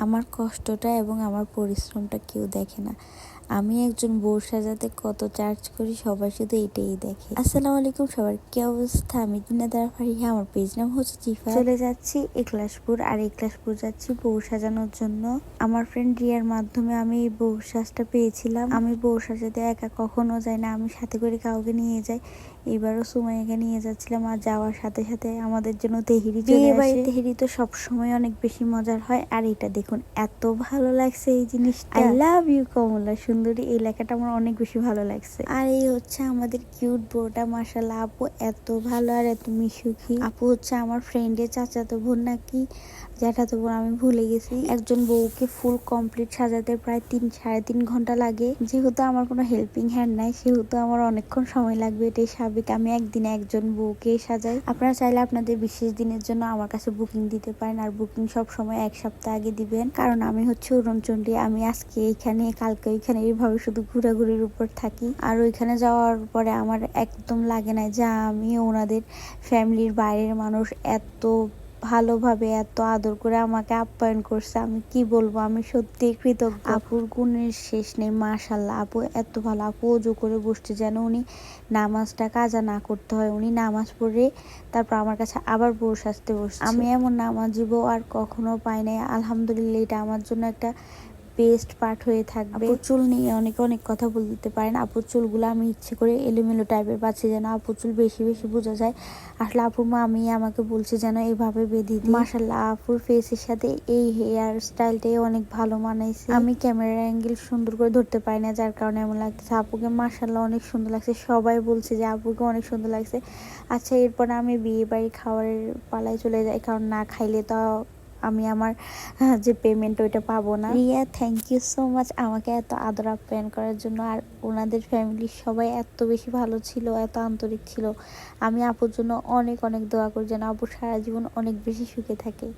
আমার কষ্টটা এবং আমার পরিশ্রমটা কেউ দেখে না। আমি একজন বউ সাজাতে কত চার্জ করি সবাই শুধু এটাই দেখে। আসসালামু আলাইকুম, সবার কি অবস্থা? আমি দিনাদার ফারিহা, আমার পেজ নাম হচ্ছে জিফা। চলে যাচ্ছি এক্লাসপুর, আর এক্লাসপুর যাচ্ছি বউ সাজানোর জন্য। আমার ফ্রেন্ড রিয়ার মাধ্যমে আমি এই বউ সাজটা পেয়েছিলাম। আমি বউ সাজাতে একা কখনো যাই না, আমি সাথে করে কাউকে নিয়ে যাই। এবারও সুমাইয়াকে নিয়ে যাচ্ছিলাম, আর যাওয়ার সাথে সাথে আমাদের জন্য তেহেরি চলে আসে। তেহেরি তো সবসময় অনেক বেশি মজার হয়। আর এটা দেখুন, এত ভালো লাগছে এই জিনিসটা। আই লাভ ইউ কমলা সুন্দরী, এই লেখাটা আমার অনেক বেশি ভালো লাগছে। আর এই হচ্ছে আমাদের কিউট বউটা, মাশাআল্লাহ। আপু এত ভালো আর এত মিশুকি। আপু হচ্ছে আমার ফ্রেন্ডের চাচাতো বোন নাকি জ্যাঠাতো বোন, আমি ভুলে গেছি। একজন বউকে ফুল কমপ্লিট সাজাতে প্রায় 3-3.5 ঘন্টা লাগে। যেহেতু আমার কোনো হেল্পিং হ্যান্ড নাই, সেহেতু আমার অনেকক্ষণ সময় লাগবে, এটাই স্বাভাবিক। আমি একদিনে একজন বউকে সাজাই। আপনারা চাইলে আপনাদের বিশেষ দিনের জন্য আমার কাছে বুকিং দিতে পারেন, আর বুকিং সব সময় 1 সপ্তাহ আগে দিবেন। কারণ আমি হচ্ছে উড়নচণ্ডী, আমি আজকে এইখানে কালকে ওইখানে এইভাবে শুধু ঘোরাঘুরির উপর থাকি। আর ওইখানে যাওয়ার পরে আমার একদম লাগে না যে আমি ওনাদের ফ্যামিলির বাইরের মানুষ। এত ভালোভাবে এত আদর করে আমাকে আপ্যায়ন করছে, আমি কি বলবো, আমি সত্যি কৃতজ্ঞ। আপুর গুণের শেষ নেই, মাশাআল্লাহ। আপু এত ভালো। আপু অজু করে বসছে যেন উনি নামাজটা কাজা না করতে হয়। উনি নামাজ পড়ে তারপর আমার কাছে আবার বউ সাজতে বসছে। আমি এমন নামাজি বউ আর কখনো পাই নাই। আলহামদুলিল্লাহ, এটা আমার জন্য একটা বেস্ট পার্ট হয়ে থাকবে। আপুর চুল নিয়ে অনেক অনেক কথা বলতে পারেন। আপুর চুলগুলো আমি ইচ্ছে করে এলোমেলো টাইপের পাচ্ছি, যেন আপুর চুল বেশি বেশি বোঝা যায়। আসলে আপুর মা আমি আমাকে বলছে যেন এইভাবে বেঁধে দিই। মাশাআল্লাহ, আপুর ফেসের সাথে এই হেয়ার স্টাইলটাই অনেক ভালো মানাইছে। আমি ক্যামেরার অ্যাঙ্গেল সুন্দর করে ধরতে পারি না, যার কারণে এমন লাগতেছে। আপুকে মাশাআল্লাহ অনেক সুন্দর লাগছে, সবাই বলছে যে আপুকে অনেক সুন্দর লাগছে। আচ্ছা, এরপর আমি বিয়ে বাড়ি খাবারের পালায় চলে যাই, কারণ না খাইলে তো আমি আমার যে পেমেন্ট ওইটা পাবো না। Riya, thank you so much আমাকে এত আদর আপ্যায়ন করার জন্য। আর ওনাদের ফ্যামিলির সবাই এত বেশি ভালো ছিল, এত আন্তরিক ছিল। আমি আপুর জন্য অনেক অনেক দোয়া করি যেন আপু সারা জীবন অনেক বেশি সুখে থাকে।